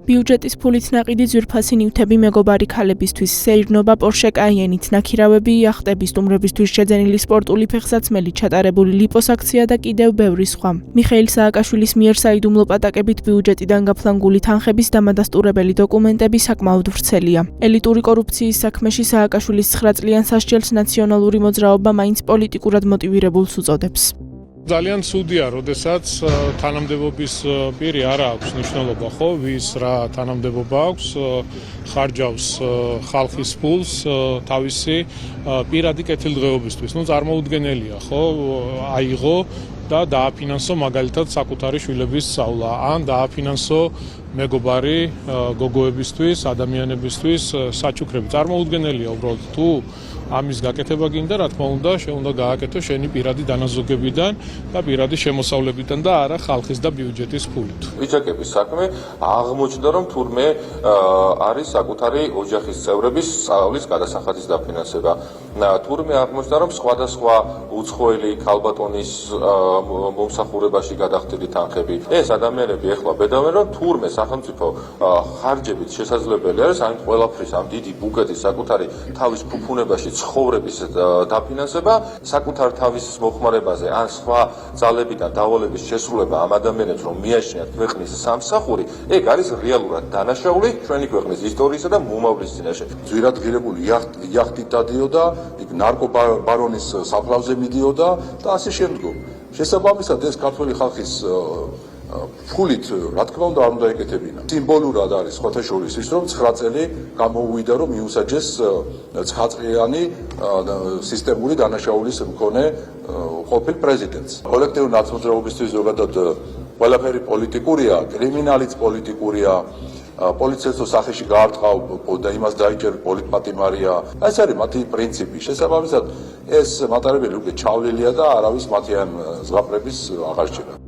ბიუჯეტის ფულით ნაყიდი ძვირფასი ნივთები მეგობარი ქალებისთვის, სეირნობა Porsche Cayenne-ით, ნაქირავები იახტები, სტუმრებისთვის შეძენილი სპორტული ფეხსაცმელი, ჩატარებული ლიპოსაქცია და კიდევ ბევრი სხვა. მიხეილ სააკაშვილის მიერ საიდუმლო პატაკებით ბიუჯეტიდან გაფლანგული თანხების დამადასტურებელი დოკუმენტები საკმაოდ ვრცელია. ელიტური კორუფციის საქმეში სააკაშვილის 9 წლიან სასჯელს ნაციონალური მოძრაობა მაინც პოლიტიკურად მოტივირებულს უწოდებს. ძალიან ცუდია, როდესაც თანამდებობის პირი არ აქვს მნიშვნელობა, ხო, ვის რა თანამდებობა აქვს, ხარჯავს ხალხის ფულს თავისი პირადი კეთილდღეობისთვის. ნუ წარმოუდგენელია, ხო, აიღო და დააფინანსო მაგალითად საკუთარი შვილების სწავლა, ან დააფინანსო მეგობარი გოგოებისთვის, ადამიანებისთვის საჩუქრები. წარმოუდგენელია უბრალოდ თუ ამის გაკეთება გინდა, რა თქმა უნდა, შეუნდა გააკეთო შენი პირადი დანაზოგებიდან და პირადი შემოსავლებიდან და არა ხალხის და ბიუჯეტის ფულით. ვიճაკების საქმე აღმოჩნდა, რომ თურმე არის საკუთარი ოჯახის წევრების სწავლის გადასახადის დაფინანსება. თურმე აღმოჩნდა, რომ სხვადასხვა უცხოელი ქალბატონის მომსახურებაში გადახდილი თანხები. ეს ადამიანები ეხლა ბედავენ, რომ თურმე სახელმწიფო ხარჯებით შესაძლებელი არის ამ ყველაფრის, ამ დიდი ბუგეთის საკუთარი თავის ფუფუნებაში ცხოვრების დაფინანსება, საკუთარ თავის მოხმარებაზე ან სხვა ძალებიდან დავალების შესრულება ამ ადამიანებს, რომ მიაჩნიათ ქვეყნის სამსახური, ეგ არის რეალურად დანაშაული ჩვენი ქვეყნის ისტორიისა და მომავლის წინაშე. ძვირადღირებული იახტით დადიოდა, იქ ნარკობარონის საფლავზე მიდიოდა და ასე შემდგომ. შესაბამისად ეს ქართველი ხალხის ფულით, რა თქმა უნდა, არ უნდა ეკეთებინა. სიმბოლურად არის სხვათა შორის ის, რომ 9 წელი გამოუვიდა, რომ მიუსაჯეს 9 წლიანი სისტემური დანაშაულის მქონე ყოფილ პრეზიდენტს. კოლექტიური ნაცმოძრაობისთვის ზოგადად ყველაფერი პოლიტიკურია, კრიმინალიც პოლიტიკურია, პოლიციასო სახეში გაარტყავ და იმას დაიჭერ პოლიტპატიმარია. ეს არის მათი პრინციპი. შესაბამისად, ეს მატარებელი უკვე ჩავლილია და არავის მათი ამ ზღაპრების აღარ სჭირდა.